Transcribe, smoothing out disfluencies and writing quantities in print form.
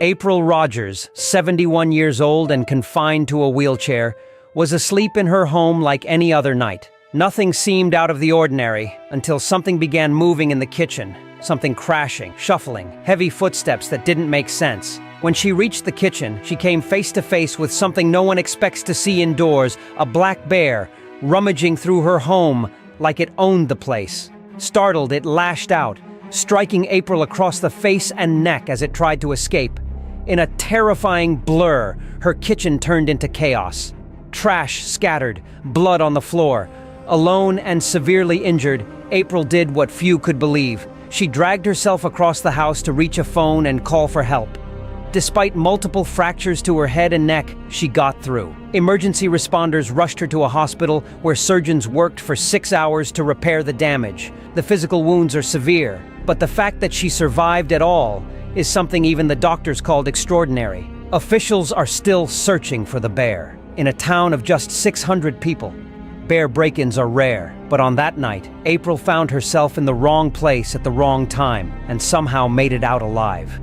April Rogers, 71 years old and confined to a wheelchair, was asleep in her home like any other night. Nothing seemed out of the ordinary until something began moving in the kitchen. Something crashing, shuffling, heavy footsteps that didn't make sense. When she reached the kitchen, she came face to face with something no one expects to see indoors, a black bear, rummaging through her home like it owned the place. Startled, it lashed out, striking April across the face and neck as it tried to escape. In a terrifying blur, her kitchen turned into chaos. Trash scattered, blood on the floor. Alone and severely injured, April did what few could believe. She dragged herself across the house to reach a phone and call for help. Despite multiple fractures to her head and neck, she got through. Emergency responders rushed her to a hospital where surgeons worked for 6 hours to repair the damage. The physical wounds are severe, but the fact that she survived at all is something even the doctors called extraordinary. Officials are still searching for the bear. In a town of just 600 people, bear break-ins are rare, but on that night, April found herself in the wrong place at the wrong time and somehow made it out alive.